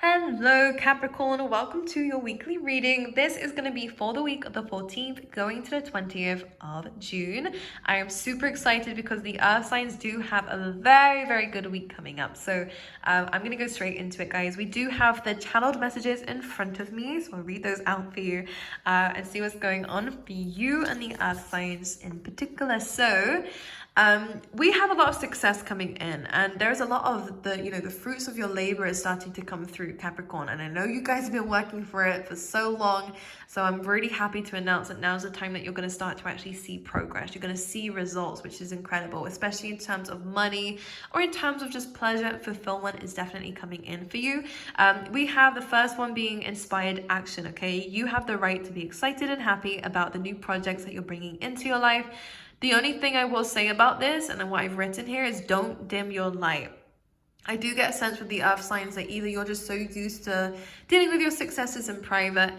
Hello Capricorn, welcome to your weekly reading. This is going to be for the week of the 14th going to the 20th of June. I am super excited because the earth signs do have a very good week coming up. So I'm going to go straight into it, guys. We do have the channeled messages in front of me, so I'll read those out for you and see what's going on for you and the earth signs in particular. So we have a lot of success coming in, and there's a lot of the fruits of your labor is starting to come through, Capricorn. And I know you guys have been working for it for so long, so I'm really happy to announce that now's the time that you're going to start to actually see progress. You're going to see results, which is incredible, especially in terms of money or in terms of just pleasure and fulfillment is definitely coming in for you. We have the first one being inspired action. Okay, you have the right to be excited and happy about the new projects that you're bringing into your life. The only thing I will say about this, and what I've written here, is don't dim your light. I do get a sense with the earth signs that either you're just so used to dealing with your successes in private.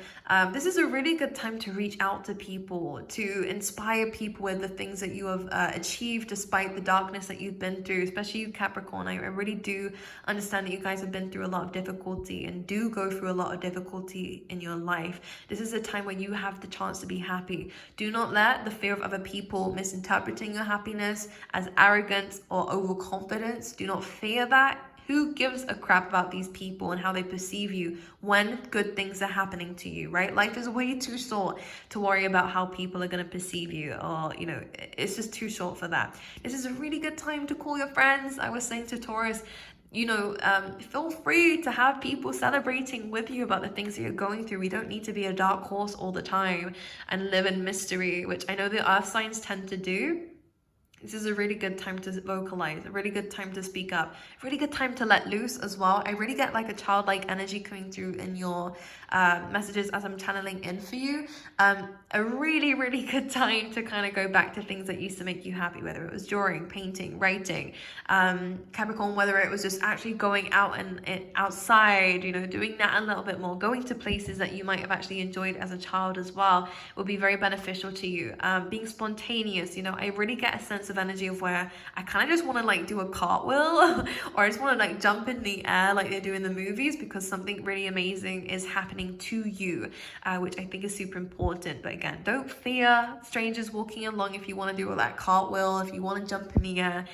This is a really good time to reach out to people, to inspire people with the things that you have achieved despite the darkness that you've been through, especially you Capricorn. I really do understand that you guys have been through a lot of difficulty and do go through a lot of difficulty in your life. This is a time when you have the chance to be happy. Do not let the fear of other people misinterpreting your happiness as arrogance or overconfidence. Do not fear that. Who gives a crap about these people and how they perceive you when good things are happening to you, right? Life is way too short to worry about how people are going to perceive you, or, it's just too short for that. This is a really good time to call your friends. I was saying to Taurus, feel free to have people celebrating with you about the things that you're going through. We don't need to be a dark horse all the time and live in mystery, which I know the earth signs tend to do. This is a really good time to vocalize, a really good time to speak up, a really good time to let loose as well. I really get like a childlike energy coming through in your messages as I'm channeling in for you. A really good time to kind of go back to things that used to make you happy, whether it was drawing, painting, writing, Capricorn, whether it was just actually going out and outside, doing that a little bit more, going to places that you might have actually enjoyed as a child as well, will be very beneficial to you. Being spontaneous, I really get a sense of energy of where I kind of just want to like do a cartwheel or I just want to like jump in the air like they do in the movies, because something really amazing is happening to you, which I think is super important. But again, don't fear strangers walking along. If you want to do all that cartwheel, if you want to jump in the air,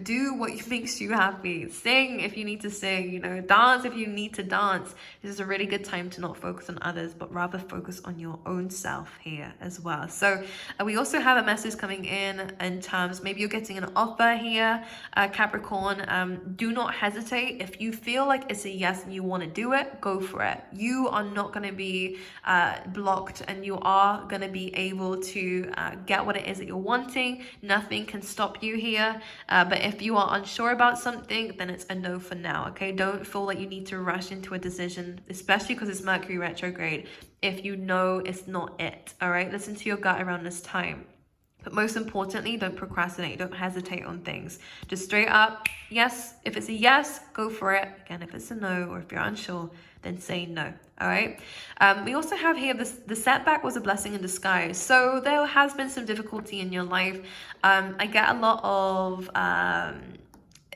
do what makes you happy. Sing if you need to sing, dance if you need to dance. This is a really good time to not focus on others, but rather focus on your own self here as well. So we also have a message coming in terms, maybe you're getting an offer here, Capricorn. Do not hesitate. If you feel like it's a yes and you want to do it, go for it. You are not going to be blocked, and you are going to be able to get what it is that you're wanting. Nothing can stop you here. But if you are unsure about something, then it's a no for now. Okay, don't feel like you need to rush into a decision, especially because it's Mercury retrograde, if you know it's not it. All right, listen to your gut around this time. But most importantly, don't procrastinate. Don't hesitate on things. Just straight up, yes. If it's a yes, go for it. Again, if it's a no, or if you're unsure, then say no. All right. We also have here the setback was a blessing in disguise. So there has been some difficulty in your life. I get a lot of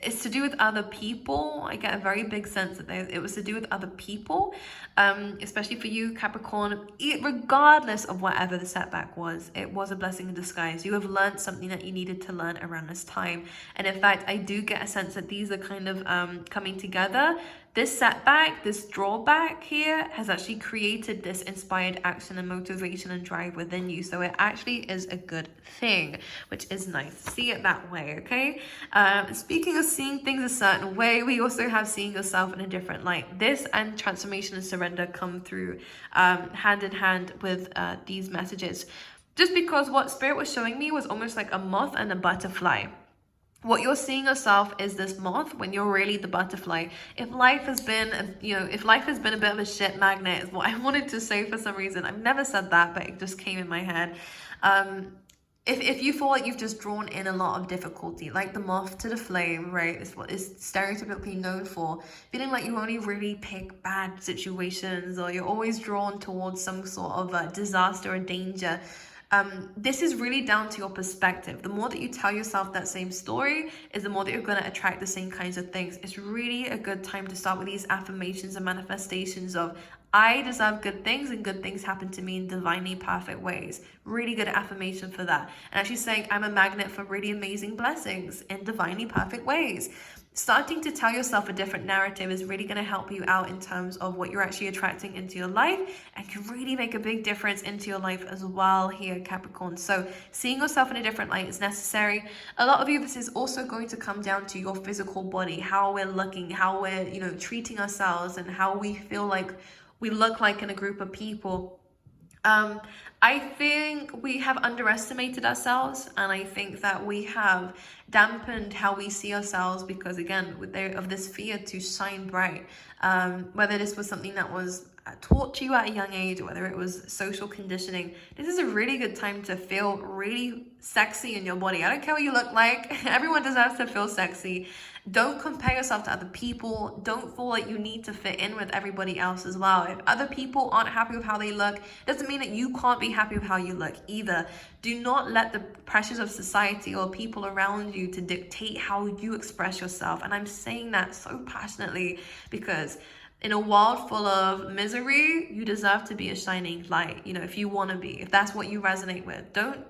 it's to do with other people. I get a very big sense that it was to do with other people, especially for you, Capricorn. Regardless of whatever the setback was, it was a blessing in disguise. You have learned something that you needed to learn around this time. And in fact, I do get a sense that these are kind of coming together. This setback, this drawback here has actually created this inspired action and motivation and drive within you. So it actually is a good thing, which is nice. See it that way, okay? Speaking of seeing things a certain way, we also have seeing yourself in a different light. This and transformation and surrender come through hand in hand with these messages. Just because what Spirit was showing me was almost like a moth and a butterfly. What you're seeing yourself is this moth when you're really the butterfly. If life has been, if life has been a bit of a shit magnet, is what I wanted to say for some reason. I've never said that, but it just came in my head. If you feel like you've just drawn in a lot of difficulty, like the moth to the flame, right? It's what is stereotypically known for. Feeling like you only really pick bad situations, or you're always drawn towards some sort of disaster or danger. This is really down to your perspective. The more that you tell yourself that same story is the more that you're going to attract the same kinds of things. It's really a good time to start with these affirmations and manifestations of, I deserve good things and good things happen to me in divinely perfect ways. Really good affirmation for that. And actually saying, I'm a magnet for really amazing blessings in divinely perfect ways. Starting to tell yourself a different narrative is really going to help you out in terms of what you're actually attracting into your life, and can really make a big difference into your life as well here, Capricorn. So seeing yourself in a different light is necessary. A lot of you, this is also going to come down to your physical body, how we're looking, how we're, treating ourselves, and how we feel like we look like in a group of people. I think we have underestimated ourselves, and I think that we have dampened how we see ourselves because, again, of this fear to shine bright. Whether this was something that was taught to you at a young age, or whether it was social conditioning, this is a really good time to feel really sexy in your body. I don't care what you look like. Everyone deserves to feel sexy. Don't compare yourself to other people. Don't feel like you need to fit in with everybody else as well. If other people aren't happy with how they look, doesn't mean that you can't be happy with how you look either. Do not let the pressures of society or people around you to dictate how you express yourself. And I'm saying that so passionately because in a world full of misery, you deserve to be a shining light. If you want to be, if that's what you resonate with, don't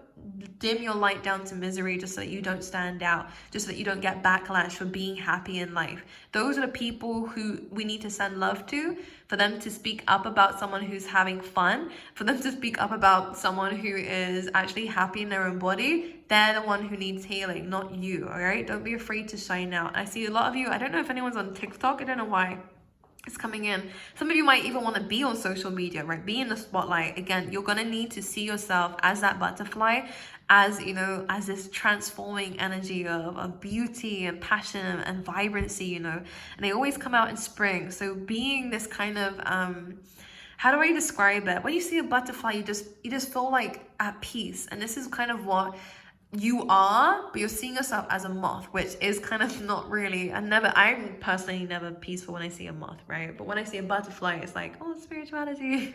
dim your light down to misery just so that you don't stand out, just so that you don't get backlash for being happy in life. Those are the people who we need to send love to, for them to speak up about someone who's having fun, for them to speak up about someone who is actually happy in their own body. They're the one who needs healing, not you, all right? Don't be afraid to shine out. I see a lot of you, I don't know if anyone's on TikTok, I don't know why it's coming in. Some of you might even want to be on social media, right? Be in the spotlight. Again, you're going to need to see yourself as that butterfly, as as this transforming energy of beauty and passion and vibrancy, and they always come out in spring. So being this kind of how do I describe it? When you see a butterfly, you just feel like at peace. And this is kind of what you are, but you're seeing yourself as a moth, which is kind of not really. I'm personally never peaceful when I see a moth, right? But when I see a butterfly, it's like, oh, spirituality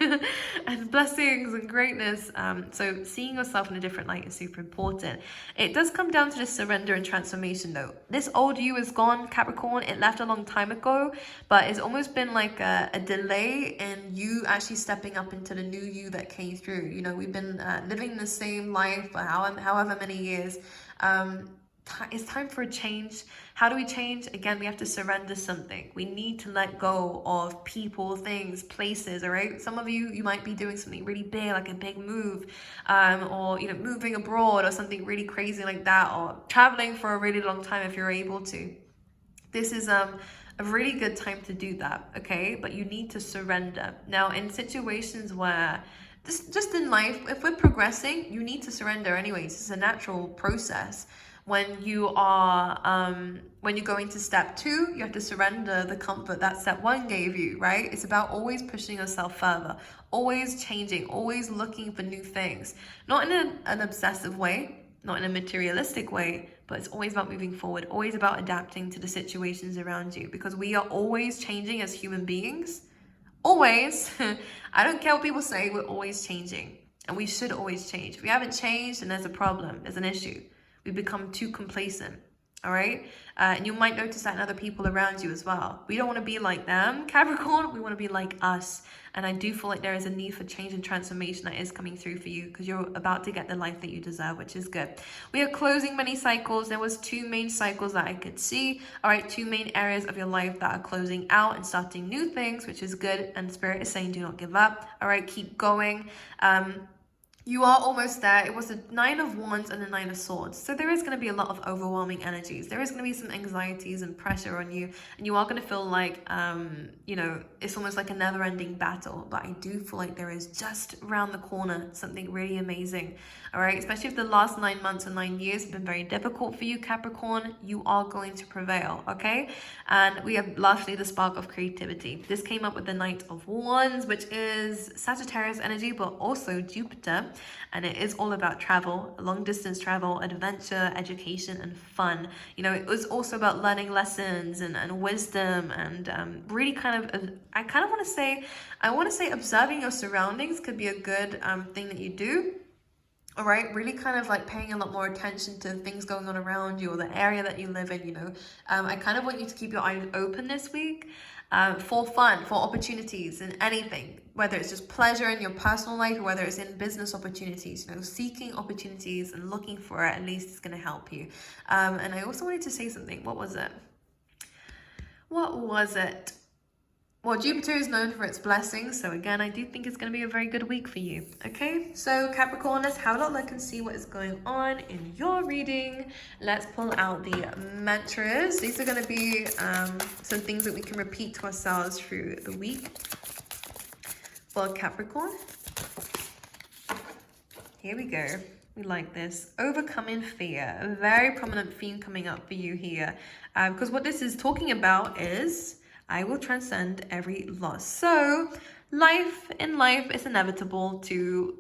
and blessings and greatness. So seeing yourself in a different light is super important. It does come down to this surrender and transformation though. This old you is gone, Capricorn. It left a long time ago, but it's almost been like a delay in you actually stepping up into the new you that came through. We've been living the same life for however many years. It's time for a change. How do we change? Again, we have to surrender something. We need to let go of people, things, places, all right? Some of you might be doing something really big, like a big move, or moving abroad or something really crazy like that, or traveling for a really long time if you're able to. This is a really good time to do that, okay? But you need to surrender. Now, in situations where just in life, if we're progressing, you need to surrender anyways. It's a natural process. When you are when you're going to step 2, you have to surrender the comfort that step 1 gave you, right? It's about always pushing yourself further, always changing, always looking for new things. Not in an obsessive way, not in a materialistic way, but it's always about moving forward, always about adapting to the situations around you, because we are always changing as human beings. Always. I don't care what people say, we're always changing, and we should always change. If we haven't changed, then there's a problem, there's an issue. We become too complacent, all right? And you might notice that in other people around you as well. We don't want to be like them, Capricorn, we want to be like us. And I do feel like there is a need for change and transformation that is coming through for you, because you're about to get the life that you deserve, which is good. We are closing many cycles. There was 2 main cycles that I could see. All right, 2 main areas of your life that are closing out and starting new things, which is good. And Spirit is saying, do not give up. All right, keep going. You are almost there. It was the 9 of Wands and the 9 of Swords. So there is going to be a lot of overwhelming energies. There is going to be some anxieties and pressure on you. And you are going to feel like, it's almost like a never-ending battle. But I do feel like there is just around the corner something really amazing. All right? Especially if the last 9 months or 9 years have been very difficult for you, Capricorn, you are going to prevail, okay? And we have lastly the spark of creativity. This came up with the Knight of Wands, which is Sagittarius energy, but also Jupiter. And it is all about travel, long distance travel, adventure, education, and fun. It was also about learning lessons and wisdom, and really kind of, I want to say observing your surroundings could be a good thing that you do. All right, really kind of like paying a lot more attention to things going on around you or the area that you live in, you know. I kind of want you to keep your eyes open this week for fun, for opportunities in anything, whether it's just pleasure in your personal life or whether it's in business opportunities, you know, seeking opportunities and looking for it at least is going to help you. And I also wanted to say something. What was it? What was it? Well, Jupiter is known for its blessings, so again, I do think it's going to be a very good week for you. Okay, so Capricorn, let's have a look and see what is going on in your reading. Let's pull out the mantras. These are going to be some things that we can repeat to ourselves through the week. For Capricorn, here we go. We like this. Overcoming fear, a very prominent theme coming up for you here. Because what this is talking about is, I will transcend every loss. So life is inevitable to,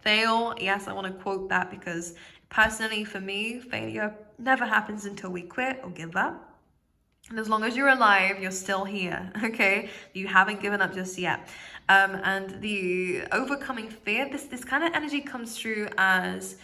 fail. Yes, I want to quote that because personally for me, failure never happens until we quit or give up. And as long as you're alive, you're still here, okay? You haven't given up just yet. And the overcoming fear, this kind of energy comes through as,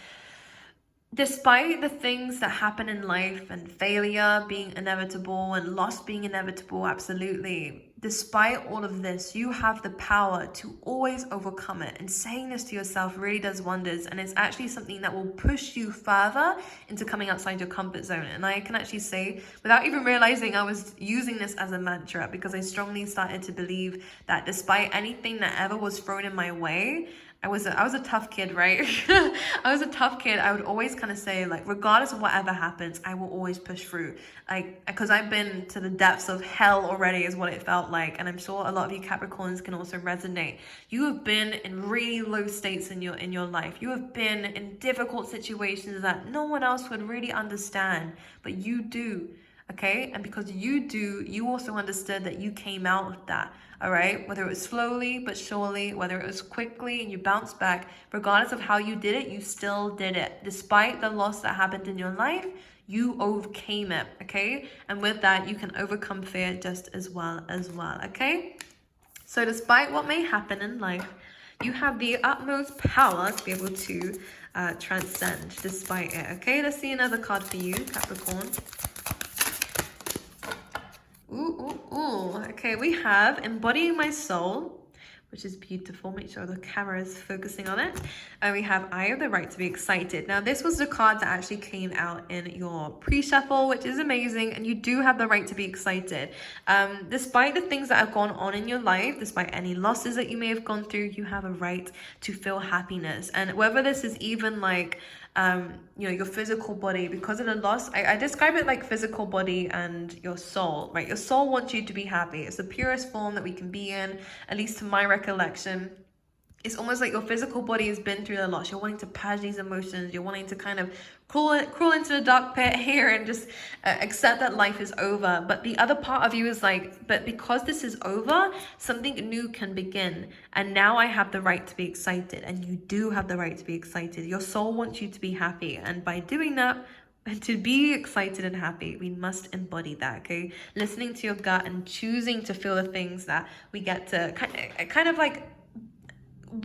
despite the things that happen in life and failure being inevitable and loss being inevitable, absolutely, despite all of this, you have the power to always overcome it. And saying this to yourself really does wonders. And it's actually something that will push you further into coming outside your comfort zone. And I can actually say, without even realizing, I was using this as a mantra because I strongly started to believe that despite anything that ever was thrown in my way, I was a tough kid, right? I was a tough kid. I would always kind of say, like, regardless of whatever happens, I will always push through. Like, because I've been to the depths of hell already is what it felt like. And I'm sure a lot of you Capricorns can also resonate. You have been in really low states in your life. You have been in difficult situations that no one else would really understand, but you do. Okay, and because you do, you also understood that you came out of that. All right, whether it was slowly but surely, whether it was quickly and you bounced back, regardless of how you did it, you still did it. Despite the loss that happened in your life, you overcame it. Okay, and with that, you can overcome fear just as well. Okay, so despite what may happen in life, you have the utmost power to be able to transcend despite it. Okay, let's see another card for you, Capricorn. Okay, we have Embodying My Soul, which is beautiful. Make sure the camera is focusing on it. And we have I Have the Right to Be Excited. Now, this was the card that actually came out in your pre-shuffle, which is amazing. And you do have the right to be excited. Despite the things that have gone on in your life, despite any losses that you may have gone through, you have a right to feel happiness. And whether this is even like, your physical body, because of the loss, I describe it like physical body and your soul, right? Your soul wants you to be happy. It's the purest form that we can be in, at least to my recollection. It's almost like your physical body has been through the loss. You're wanting to purge these emotions. You're wanting to kind of crawl into the dark pit here and just accept that life is over. But the other part of you is like, but because this is over, something new can begin. And now I have the right to be excited. And you do have the right to be excited. Your soul wants you to be happy. And by doing that, and to be excited and happy, we must embody that, okay? Listening to your gut and choosing to feel the things that we get to kind of like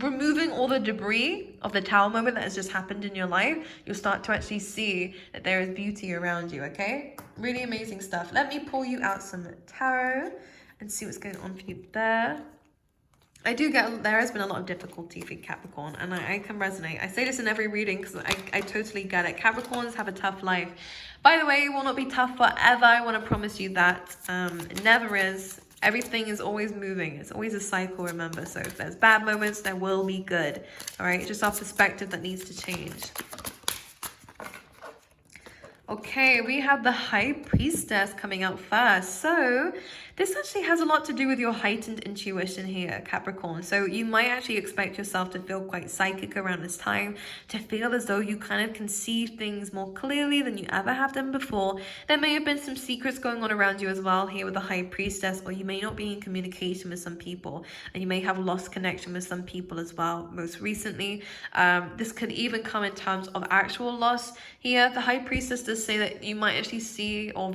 removing all the debris of the tower moment that has just happened in your life, you'll start to actually see that there is beauty around you, okay? Really amazing stuff. Let me pull you out some tarot and see what's going on for you there. I do get, there has been a lot of difficulty for Capricorn, and I can resonate. I say this in every reading because I totally get it. Capricorns have a tough life. By the way, it will not be tough forever. I want to promise you that. It never is. Everything is always moving. It's always a cycle, remember. So if there's bad moments, there will be good. All right, it's just our perspective that needs to change. Okay, we have the High Priestess coming out first. So this actually has a lot to do with your heightened intuition here, Capricorn. So you might actually expect yourself to feel quite psychic around this time, to feel as though you kind of can see things more clearly than you ever have done before. There may have been some secrets going on around you as well here with the High Priestess, or you may not be in communication with some people, and you may have lost connection with some people as well most recently. This could even come in terms of actual loss here. The High Priestess does does say that you might actually see or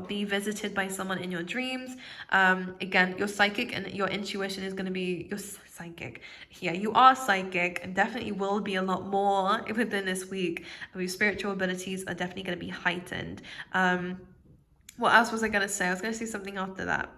be visited by someone in your dreams. Again, your psychic and your intuition is going to be your psychic. Yeah, you are psychic and definitely will be a lot more within this week. Your spiritual abilities are definitely going to be heightened. What else was I going to say? I was going to say something after that.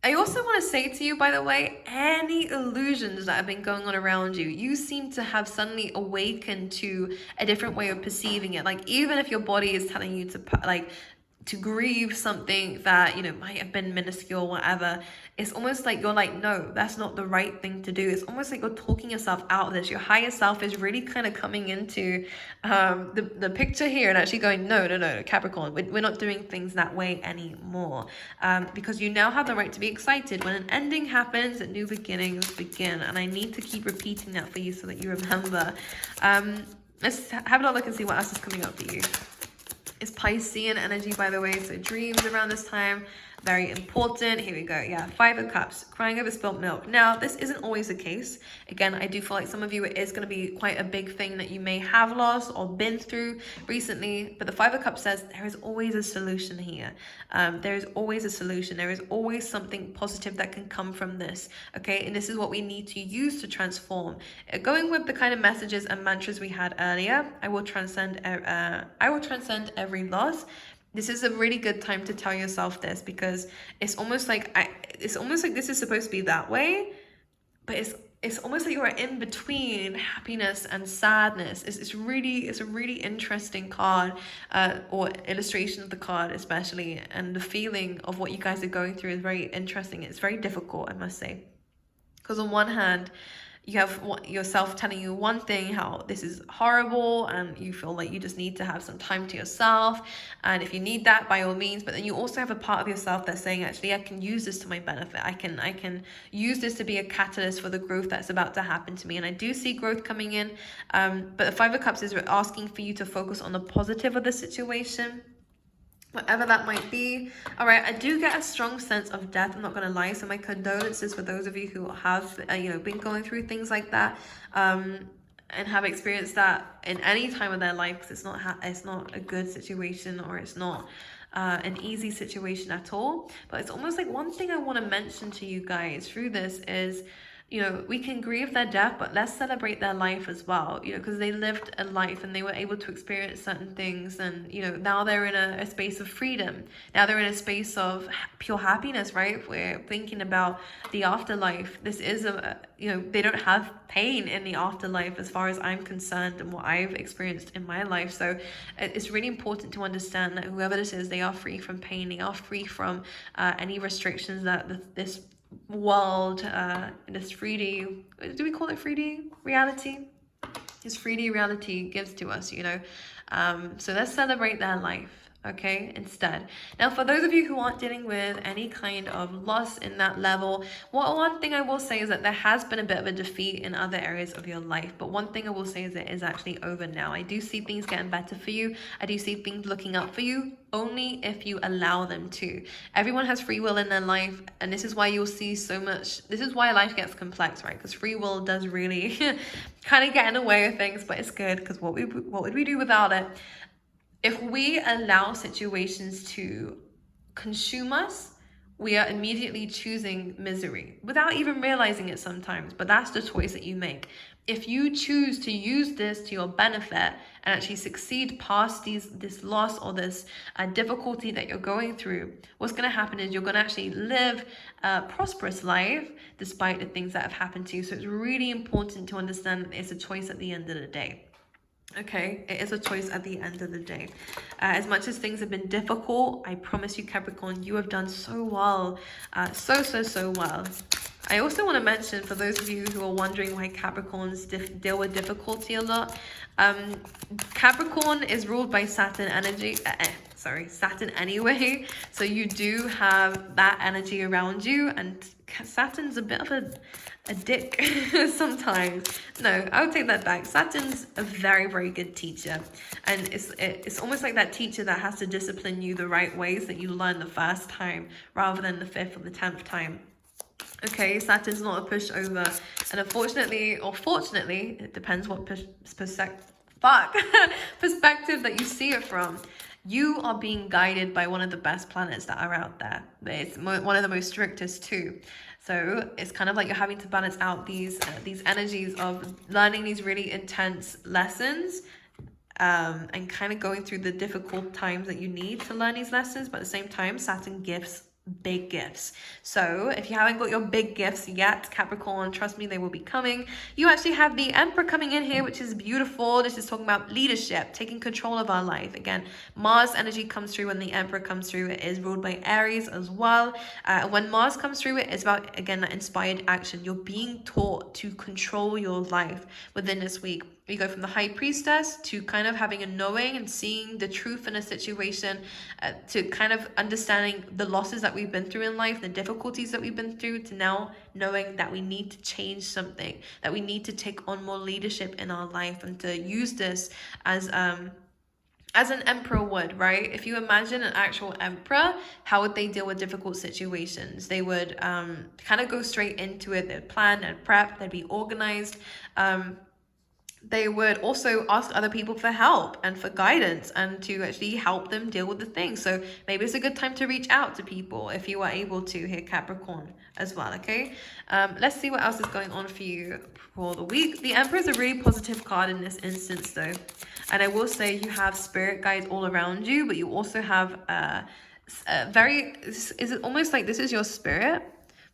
I also want to say to you, by the way, any illusions that have been going on around you, you seem to have suddenly awakened to a different way of perceiving it. Like, even if your body is telling you to grieve something that, you know, might have been minuscule, whatever, it's almost like you're like, no, that's not the right thing to do. It's almost like you're talking yourself out of this. Your higher self is really kind of coming into the picture here and actually going, no, Capricorn, we're not doing things that way anymore. Because you now have the right to be excited. When an ending happens, new beginnings begin. And I need to keep repeating that for you so that you remember. Let's have a look and see what else is coming up for you. It's Piscean energy, by the way, so dreams around this time, very important. Here we go. Yeah, 5 of Cups, crying over spilt milk. Now, this isn't always the case. Again, I do feel like some of you, it is going to be quite a big thing that you may have lost or been through recently. But the 5 of Cups says there is always a solution here. There is always a solution. There is always something positive that can come from this. Okay, and this is what we need to use to transform. Going with the kind of messages and mantras we had earlier, I will transcend every loss. This is a really good time to tell yourself this, because it's almost like this is supposed to be that way, but it's almost like you're in between happiness and sadness. It's a really interesting card, or illustration of the card especially, and the feeling of what you guys are going through is very interesting. It's very difficult, I must say, because on one hand, you have yourself telling you one thing, how this is horrible, and you feel like you just need to have some time to yourself, and if you need that, by all means. But then you also have a part of yourself that's saying, actually, I can use this to my benefit. I can use this to be a catalyst for the growth that's about to happen to me. And I do see growth coming in, but the 5 of Cups is asking for you to focus on the positive of the situation, whatever that might be. All right, I do get a strong sense of death, I'm not gonna lie, so my condolences for those of you who have been going through things like that, and have experienced that in any time of their life, because it's not a good situation, or it's not an easy situation at all. But it's almost like one thing I want to mention to you guys through this is, we can grieve their death, but let's celebrate their life as well, because they lived a life and they were able to experience certain things. And, now they're in a space of freedom. Now they're in a space of pure happiness, right? We're thinking about the afterlife. This is they don't have pain in the afterlife as far as I'm concerned and what I've experienced in my life. So it's really important to understand that whoever this is, they are free from pain. They are free from any restrictions that this world, this 3D, do we call it 3D reality? This 3D reality gives to us, so let's celebrate their life, okay, instead. Now, for those of you who aren't dealing with any kind of loss in that level, one thing I will say is that there has been a bit of a defeat in other areas of your life, but one thing I will say is it is actually over now. I do see things getting better for you. I do see things looking up for you, only if you allow them to. Everyone has free will in their life, and this is why you'll see so much. This is why life gets complex, right? Because free will does really kind of get in the way of things, but it's good, because what would we do without it? If we allow situations to consume us, we are immediately choosing misery without even realizing it sometimes, but that's the choice that you make. If you choose to use this to your benefit and actually succeed past this loss or this difficulty that you're going through, what's going to happen is you're going to actually live a prosperous life despite the things that have happened to you. So it's really important to understand that it's a choice at the end of the day. Okay, it is a choice at the end of the day. As much as things have been difficult, I promise you, Capricorn, you have done so well, so well. I also want to mention, for those of you who are wondering why Capricorns deal with difficulty a lot, Capricorn is ruled by Saturn energy. Saturn anyway. So you do have that energy around you, and Saturn's a bit of a dick sometimes. No, I would take that back. Saturn's a very, very good teacher, and it's almost like that teacher that has to discipline you the right ways that you learn the first time rather than the 5th or the 10th time. Okay, Saturn's not a pushover, and unfortunately, or fortunately, it depends what perspective that you see it from. you are being guided by one of the best planets that are out there. It's one of the most strictest too. So it's kind of like you're having to balance out these energies of learning these really intense lessons, and kind of going through the difficult times that you need to learn these lessons, but at the same time, Saturn gifts big gifts. So if you haven't got your big gifts yet, Capricorn, trust me, they will be coming. You actually have the Emperor coming in here, which is beautiful. This is talking about leadership, taking control of our life. Again, Mars energy comes through when the Emperor comes through. It is ruled by Aries as well. When Mars comes through, it is about, again, that inspired action. You're being taught to control your life within this week. We go from the High Priestess to kind of having a knowing and seeing the truth in a situation, to kind of understanding the losses that we've been through in life, the difficulties that we've been through, to now knowing that we need to change something, that we need to take on more leadership in our life, and to use this as an emperor would, right? If you imagine an actual emperor, how would they deal with difficult situations? They would kind of go straight into it. They'd plan and prep, they'd be organized. They would also ask other people for help and for guidance and to actually help them deal with the things. So maybe it's a good time to reach out to people if you are able to here, Capricorn, as well, okay? Let's see what else is going on for you for the week. The Emperor is a really positive card in this instance, though. And I will say you have spirit guides all around you, but you also have is it almost like this is your spirit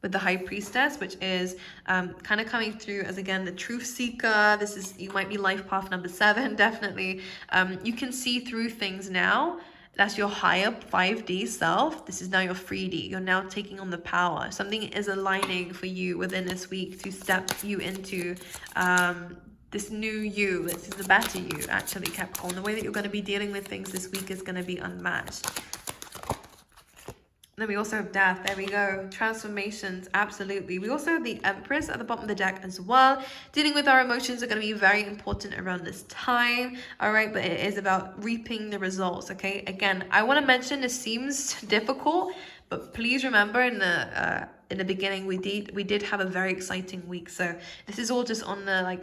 with the High Priestess, which is kind of coming through as, again, the truth seeker. This is, you might be life path number 7, definitely. You can see through things now. That's your higher 5D self. This is now your 3D. You're now taking on the power. Something is aligning for you within this week to step you into this new you. This is the better you, actually, Capricorn. The way that you're going to be dealing with things this week is going to be unmatched. Then we also have death. There we go. Transformations. Absolutely. We also have the Empress at the bottom of the deck as well. Dealing with our emotions are going to be very important around this time. All right. But it is about reaping the results. Okay. Again, I want to mention this seems difficult, but please remember in the beginning, we did have a very exciting week. So this is all just on the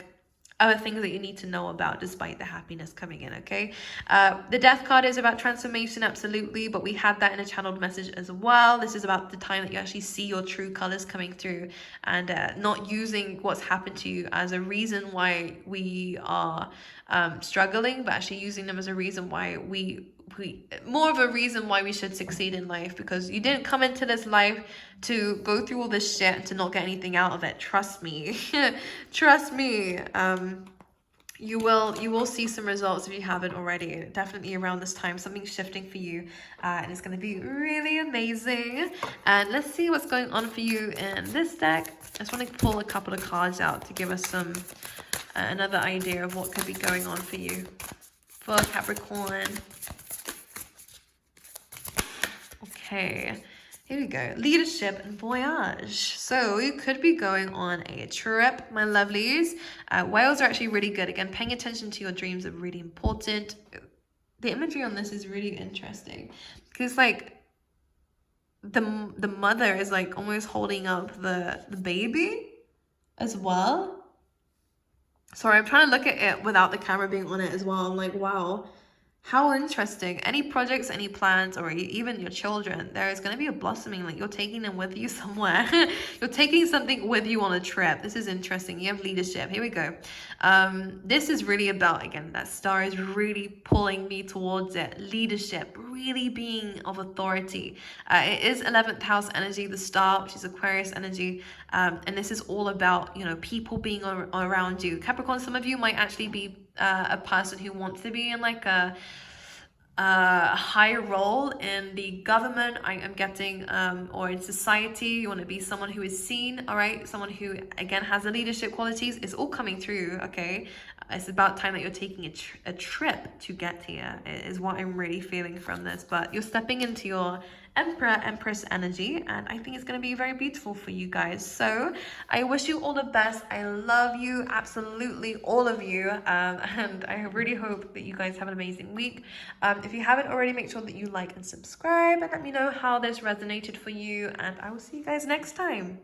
other things that you need to know about despite the happiness coming in, okay? The death card is about transformation, absolutely, but we had that in a channeled message as well. This is about the time that you actually see your true colors coming through, and not using what's happened to you as a reason why we are struggling, but actually using them as a reason why more of a reason why we should succeed in life, because you didn't come into this life to go through all this shit and to not get anything out of it. Trust me. Trust me. You will see some results if you haven't already. Definitely around this time, something's shifting for you, and it's going to be really amazing. And let's see what's going on for you in this deck. I just want to pull a couple of cards out to give us some another idea of what could be going on for you for Capricorn. Okay, here we go. Leadership and voyage. So you could be going on a trip, my lovelies. Whales are actually really good. Again, paying attention to your dreams are really important. The imagery on this is really interesting because the mother is almost holding up the baby as well. Sorry, I'm trying to look at it without the camera being on it as well. I'm like, wow. How interesting. Any projects, any plans, or even your children, there is going to be a blossoming. You're taking them with you somewhere. You're taking something with you on a trip. This is interesting. You have leadership. Here we go. This is really about, again, that star is really pulling me towards it. Leadership, really being of authority. It is 11th house energy, the star, which is Aquarius energy. And this is all about, people being around you. Capricorn, some of you might actually be a person who wants to be in a high role in the government, I am getting, or in society. You want to be someone who is seen, all right? Someone who, again, has the leadership qualities. It's all coming through, okay? It's about time that you're taking a trip to get here, is what I'm really feeling from this. But you're stepping into your Emperor, Empress energy, and I think it's going to be very beautiful for you guys. So I wish you all the best. I love you, absolutely all of you, and I really hope that you guys have an amazing week. If you haven't already, make sure that you like and subscribe, and let me know how this resonated for you, and I will see you guys next time.